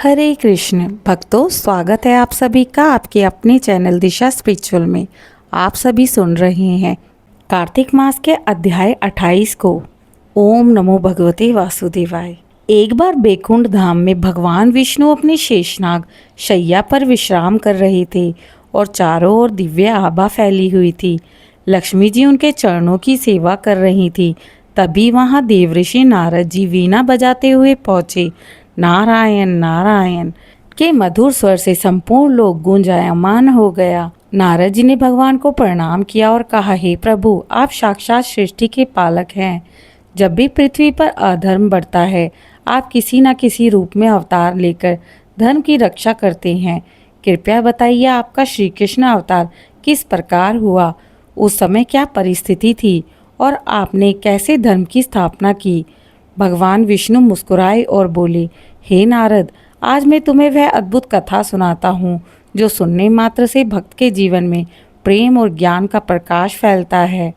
हरे कृष्ण भक्तों, स्वागत है आप सभी का आपके अपने चैनल दिशा स्पिरिचुअल में। आप सभी सुन रहे हैं कार्तिक मास के अध्याय 28 को। ओम नमो भगवते वासुदेवाय। एक बार बैकुंठ धाम में भगवान विष्णु अपने शेषनाग शैया पर विश्राम कर रहे थे और चारों ओर दिव्य आभा फैली हुई थी। लक्ष्मी जी उनके चरणों की सेवा कर रही थी। तभी वहां देवऋषि नारद जी वीणा बजाते हुए पहुंचे। नारायण नारायण के मधुर स्वर से संपूर्ण लोक गूंजायमान हो गया। नारद जी ने भगवान को प्रणाम किया और कहा, हे प्रभु, आप साक्षात सृष्टि के पालक हैं। जब भी पृथ्वी पर अधर्म बढ़ता है, आप किसी न किसी रूप में अवतार लेकर धर्म की रक्षा करते हैं। कृपया बताइए, आपका श्री कृष्ण अवतार किस प्रकार हुआ, उस समय क्या परिस्थिति थी और आपने कैसे धर्म की स्थापना की। भगवान विष्णु मुस्कुराए और बोले, हे नारद, आज मैं तुम्हें वह अद्भुत कथा सुनाता हूँ जो सुनने मात्र से भक्त के जीवन में प्रेम और ज्ञान का प्रकाश फैलता है।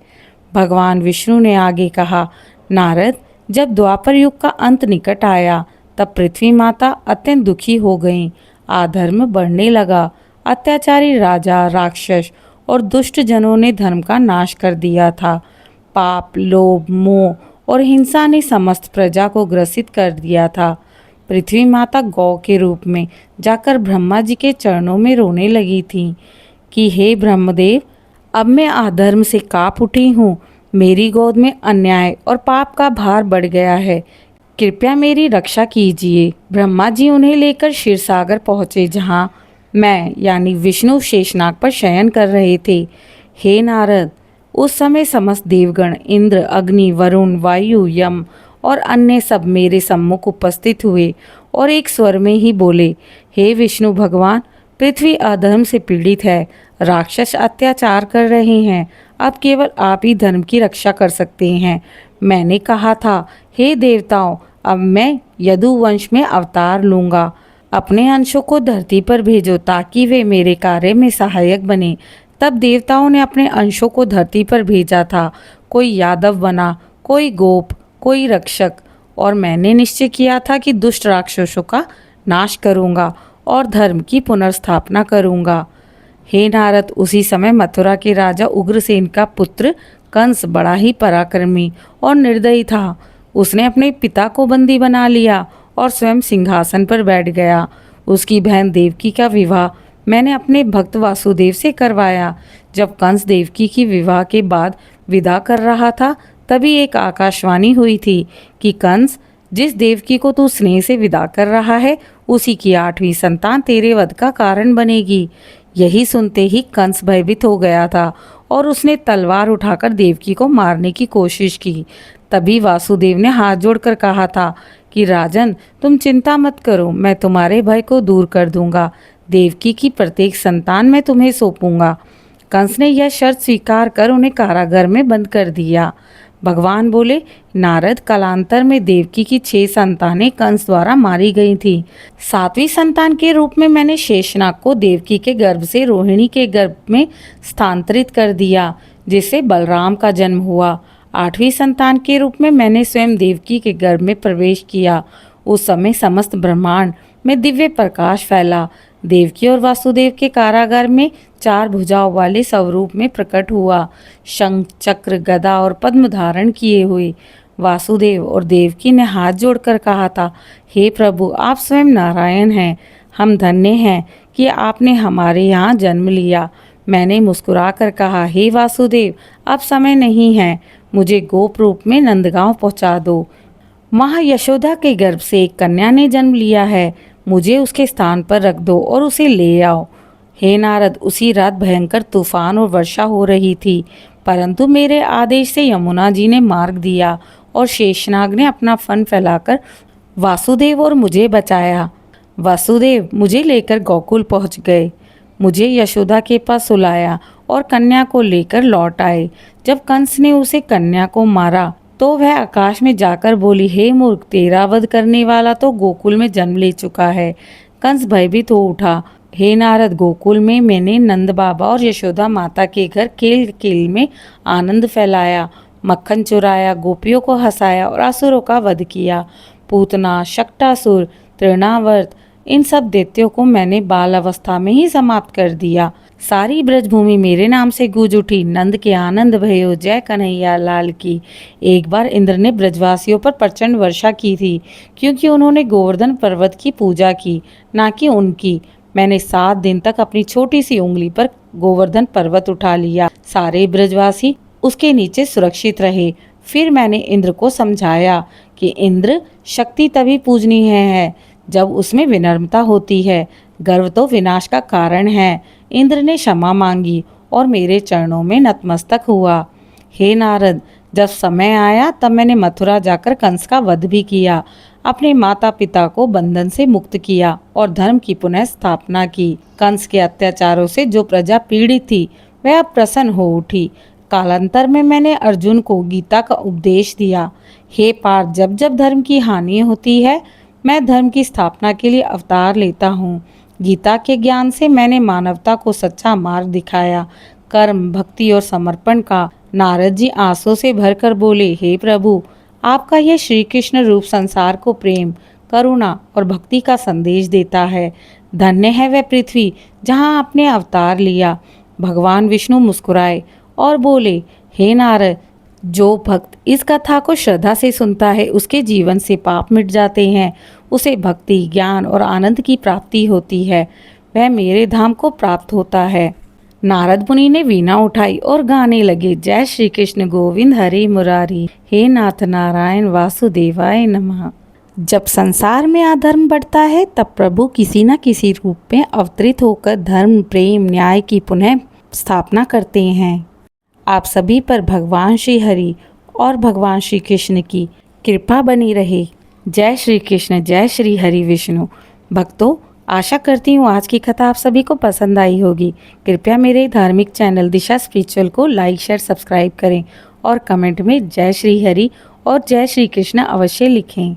भगवान विष्णु ने आगे कहा, नारद, जब द्वापर युग का अंत निकट आया तब पृथ्वी माता अत्यंत दुखी हो गईं। अधर्म बढ़ने लगा। अत्याचारी राजा, राक्षस और दुष्ट जनों ने धर्म का नाश कर दिया था। पाप, लोभ, मोह और हिंसा ने समस्त प्रजा को ग्रसित कर दिया था। पृथ्वी माता गौ के रूप में जाकर ब्रह्मा जी के चरणों में रोने लगी थी कि हे ब्रह्मदेव, अब मैं अधर्म से कांप उठी हूँ। मेरी गोद में अन्याय और पाप का भार बढ़ गया है। कृपया मेरी रक्षा कीजिए। ब्रह्मा जी उन्हें लेकर क्षीरसागर पहुँचे, जहाँ मैं यानी विष्णु शेषनाग पर शयन कर रहे थे। हे नारद, उस समय समस्त देवगण, इंद्र, अग्नि, वरुण, वायु, यम और अन्य सब मेरे सम्मुख उपस्थित हुए और एक स्वर में ही बोले, हे विष्णु भगवान, पृथ्वी अधर्म से पीड़ित है। राक्षस अत्याचार कर रहे हैं। अब केवल आप ही धर्म की रक्षा कर सकते हैं। मैंने कहा था, हे देवताओं, अब मैं यदुवंश में अवतार लूंगा। अपने अंशों को धरती पर भेजो ताकि वे मेरे कार्य में सहायक बने। तब देवताओं ने अपने अंशों को धरती पर भेजा था। कोई यादव बना, कोई गोप, कोई रक्षक, और मैंने निश्चय किया था कि दुष्ट राक्षसों का नाश करूंगा और धर्म की पुनर्स्थापना करूंगा। हे नारद, उसी समय मथुरा के राजा उग्रसेन का पुत्र कंस बड़ा ही पराक्रमी और निर्दयी था। उसने अपने पिता को बंदी बना लिया और स्वयं सिंहासन पर बैठ गया। उसकी बहन देवकी का विवाह मैंने अपने भक्त वासुदेव से करवाया। जब कंस देवकी की विवाह के बाद विदा कर रहा था, तभी एक आकाशवाणी हुई थी कि कंस, जिस देवकी को तू स्नेह से विदा कर रहा है, उसी की 8वीं संतान तेरे वध का कारण बनेगी। यही सुनते ही कंस भयभीत हो गया था और उसने तलवार उठाकर देवकी को मारने की कोशिश की। तभी वासुदेव ने हाथ जोड़कर कहा था कि राजन, तुम चिंता मत करो, मैं तुम्हारे भय को दूर कर दूंगा। देवकी की प्रत्येक संतान मैं तुम्हें सौंपूंगा। कंस ने यह शर्त स्वीकार कर उन्हें कारागार में बंद कर दिया। भगवान बोले, नारद, कालांतर में देवकी की 6 संतानें कंस द्वारा मारी गई थी। 7वीं संतान के रूप में मैंने शेषनाग को देवकी के गर्भ से रोहिणी के गर्भ में स्थानांतरित कर दिया, जिससे बलराम का जन्म हुआ। 8वीं संतान के रूप में मैंने स्वयं देवकी के गर्भ में प्रवेश किया। उस समय समस्त ब्रह्मांड में दिव्य प्रकाश फैला। देवकी और वासुदेव के कारागार में 4 भुजाओं वाले स्वरूप में प्रकट हुआ। शंख, चक्र, गदा और पद्म धारण किए हुए वासुदेव और देवकी ने हाथ जोड़कर कहा था, हे प्रभु, आप स्वयं नारायण हैं। हम धन्य हैं कि आपने हमारे यहाँ जन्म लिया। मैंने मुस्कुराकर कहा, हे वासुदेव, अब समय नहीं है, मुझे गोप रूप में नंदगांव पहुँचा दो। वहाँ यशोदा के गर्भ से एक कन्या ने जन्म लिया है। मुझे उसके स्थान पर रख दो और उसे ले आओ। हे नारद, उसी रात भयंकर तूफान और वर्षा हो रही थी, परंतु मेरे आदेश से यमुना जी ने मार्ग दिया और शेषनाग ने अपना फन फैलाकर वासुदेव और मुझे बचाया। वासुदेव मुझे लेकर गोकुल पहुंच गए, मुझे यशोदा के पास सुलाया और कन्या को लेकर लौट आए। जब कंस ने उसे कन्या को मारा तो वह आकाश में जाकर बोली, हे मूर्ख, तेरा वध करने वाला तो गोकुल में जन्म ले चुका है। कंस भयभीत हो उठा। हे नारद, गोकुल में मैंने नंद बाबा और यशोदा माता के घर खेल खेल में आनंद फैलाया, मक्खन चुराया, गोपियों को हंसाया और असुरों का वध किया। पूतना, शक्टासुर, तृणावर्त, इन सब दैत्यों को मैंने बाल अवस्था में ही समाप्त कर दिया। सारी ब्रजभूमि मेरे नाम से गूंज उठी। नंद के आनंद भयो, जय कन्हैया लाल की। एक बार इंद्र ने ब्रजवासियों पर प्रचंड वर्षा की थी, क्योंकि उन्होंने गोवर्धन पर्वत की पूजा की, ना कि उनकी। मैंने 7 दिन तक अपनी छोटी सी उंगली पर गोवर्धन पर्वत उठा लिया। सारे ब्रजवासी उसके नीचे सुरक्षित रहे। फिर मैंने इंद्र को समझाया कि इंद्र, शक्ति तभी पूजनीय है जब उसमें विनम्रता होती है। गर्व तो विनाश का कारण है। इंद्र ने क्षमा मांगी और मेरे चरणों में नतमस्तक हुआ। हे नारद, जब समय आया तब मैंने मथुरा जाकर कंस का वध भी किया, अपने माता पिता को बंधन से मुक्त किया और धर्म की पुनः स्थापना की। कंस के अत्याचारों से जो प्रजा पीड़ित थी वह अब प्रसन्न हो उठी। कालांतर में मैंने अर्जुन को गीता का उपदेश दिया। हे पार्थ, जब जब धर्म की हानि होती है मैं धर्म की स्थापना के लिए अवतार लेता हूँ। गीता के ज्ञान से मैंने मानवता को सच्चा मार्ग दिखाया, कर्म, भक्ति और समर्पण का। नारद जी आंसू से भरकर बोले, हे प्रभु, आपका यह श्री कृष्ण रूप संसार को प्रेम, करुणा और भक्ति का संदेश देता है। धन्य है वह पृथ्वी जहाँ आपने अवतार लिया। भगवान विष्णु मुस्कुराए और बोले, हे नारद, जो भक्त इस कथा को श्रद्धा से सुनता है उसके जीवन से पाप मिट जाते हैं। उसे भक्ति, ज्ञान और आनंद की प्राप्ति होती है। वह मेरे धाम को प्राप्त होता है। नारद मुनि ने वीणा उठाई और गाने लगे, जय श्री कृष्ण गोविंद हरे मुरारी, हे नाथ नारायण वासुदेवाय नमः। जब संसार में अधर्म बढ़ता है तब प्रभु किसी न किसी रूप में अवतरित होकर धर्म, प्रेम, न्याय की पुनः स्थापना करते हैं। आप सभी पर भगवान श्री हरि और भगवान श्री कृष्ण की कृपा बनी रहे। जय श्री कृष्ण, जय श्री हरि विष्णु। भक्तों, आशा करती हूँ आज की कथा आप सभी को पसंद आई होगी। कृपया मेरे धार्मिक चैनल दिशा स्पिरिचुअल को लाइक, शेयर, सब्सक्राइब करें और कमेंट में जय श्री हरि और जय श्री कृष्ण अवश्य लिखें।